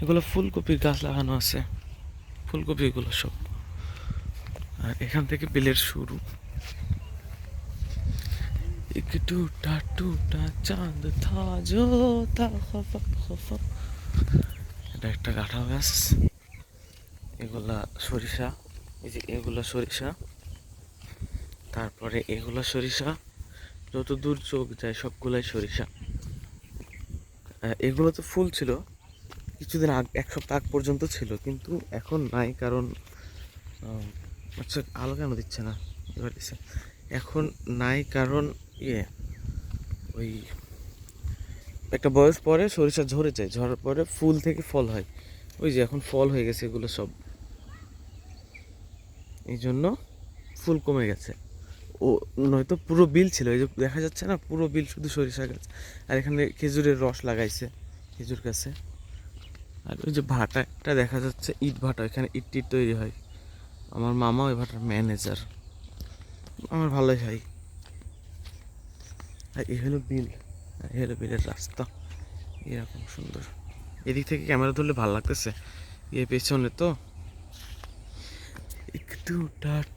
এগুলো ফুলকপির গাছ লাগানো আছে, ফুলকপি এগুলো সব। আর এখান থেকে বিলের শুরু। एक टूटा टूटा चांद था जो था खफक खफक। এটা একটা কাঁঠাল গাছ। এগুলা সরিষা, এই যে এগুলা সরিষা, তারপরে এগুলা সরিষা, যত দূর চোখ যায় সবগুলাই সরিষা। এগুলো তো ফুল ছিল কিছুদিন আগ, এক সপ্তাহ আগ পর্যন্ত ছিল, কিন্তু এখন নাই। কারণ আচ্ছা আলো কেন দিচ্ছে না, এবার দিচ্ছে। এখন নাই কারণ ইয়ে, ওই একটা বয়স পরে সরিষা ঝরে যায়, ঝরার পরে ফুল থেকে ফল হয়। ওই যে এখন ফল হয়ে গেছে এগুলো সব, এই জন্য ফুল কমে গেছে। ও নয়তো পুরো বিল ছিল, এই যে দেখা যাচ্ছে না, পুরো বিল শুধু সরিষা গাছ। আর এখানে খেজুরের রস লাগাইছে খেজুর গাছে। আর ওই যে ভাটাটা দেখা যাচ্ছে, ইট ভাটা, এখানে ইট টিট তৈরি হয়। আমার মামা ওই ভাটার ম্যানেজার, আমার ভালোই হয়। আর এই হলো বিল, আর এই হলো বিলের রাস্তা, এরকম সুন্দর। এদিক থেকে ক্যামেরা ধরলে ভালো লাগতেছে, পেছনে তো একটু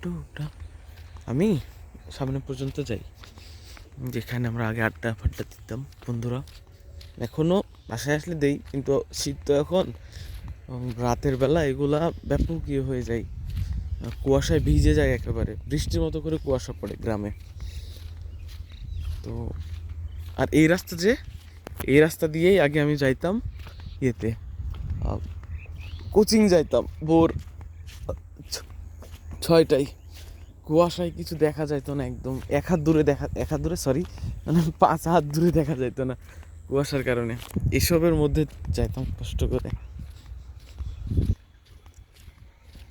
টুটা। আমি সামনে পর্যন্ত যাই, যেখানে আমরা আগে আড্ডা ফাড্ডা দিতাম বন্ধুরা। এখনও বাসায় আসলে দেই, কিন্তু শীত তো এখন, রাতের বেলা এগুলা ব্যাপক ইয়ে হয়ে যায়, কুয়াশায় ভিজে যায় একেবারে, বৃষ্টির মতো করে কুয়াশা পড়ে গ্রামে। তো আর এই রাস্তা দিয়েই আগে আমি যাইতাম ইয়েতে, কোচিং যাইতাম ভোর 6টায়। কুয়াশায় কিছু দেখা যাইতো না, একদম এক হাত দূরে সরি, মানে 5 হাত দূরে দেখা যাইতো না কুয়াশার কারণে। এসবের মধ্যে যাইতাম কষ্ট করে।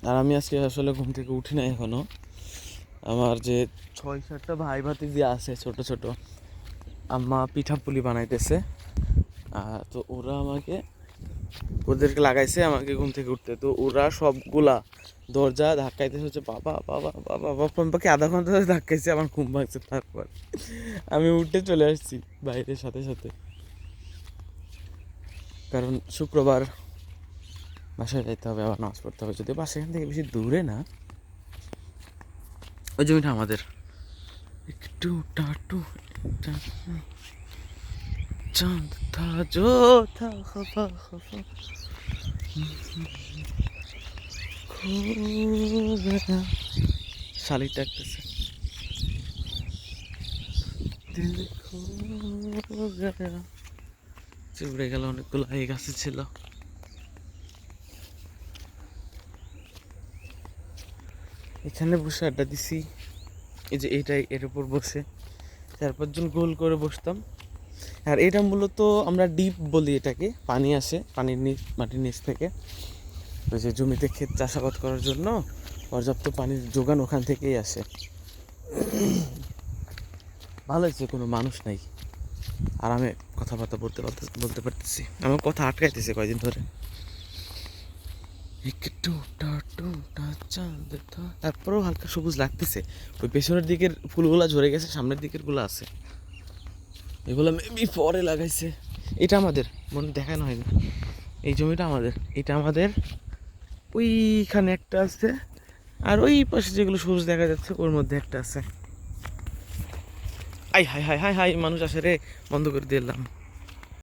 আর আমি আজকে আসলে ঘুম থেকে উঠি না এখনো। আমার যে 6-7টা ভাই ভাতিজি আছে ছোট ছোট, আম্মা পিঠাপুলি বানাইতেছে। তো ওদেরকে লাগাইছে আমাকে ঘুম থেকে উঠতে। তো ওরা সবগুলা দরজা ধাক্কাইতেছে, হচ্ছে বাবা বাবা বাবা বাবা, বাকি আধা ঘন্টা ধরে ধাক্কাইছে, আমার ঘুম ভাঙছে। তারপর আমি উঠে চলে আসছি বাইরের সাথে সাথে, কারণ শুক্রবার বাসায় যাইতে হবে, আবার নামাজ পড়তে হবে। যদি বাসা এখান থেকে বেশি দূরে না। ওই জমিটা আমাদের। একটু টাটু চাঁদ থা জো থা খফা খফা শালিক ডাকতেছে, দিল খো গয়া। চুবড়ে গেল, অনেকগুলো এই গাছে ছিল। এখানে বসে আড্ডা দিছি, এই যে এইটাই, এর উপর বসে 4-5 জন গোল করে বসতাম। আর এটা মূলত আমরা ডিপ বলি এটাকে, পানি আসে মাটির নিচ থেকে। ওই যে জমিতে ক্ষেত চাষাবাদ করার জন্য পর্যাপ্ত পানির যোগান ওখান থেকেই আসে। ভালো হয়েছে কোনো মানুষ নাই, আরামে কথাবার্তা বলতে পারতেছি। আমার কথা আটকাইতেছে কয়দিন ধরে। তারপরেও হালকা সবুজ লাগতেছে। ওই পেছনের দিকের ফুলগুলা ঝরে গেছে, সামনের দিকের গুলো আছে, এগুলো মেবি পরে লাগাইছে। এটা আমাদের, মনে দেখানো হয়নি। এই জমিটা আমাদের, এটা আমাদের। ওইখানে একটা আছে, আর ওই পাশে যেগুলো সবুজ দেখা যাচ্ছে ওর মধ্যে একটা আছে। I high high high high, মানুষ আসে রে, বন্ধ করে দিলাম।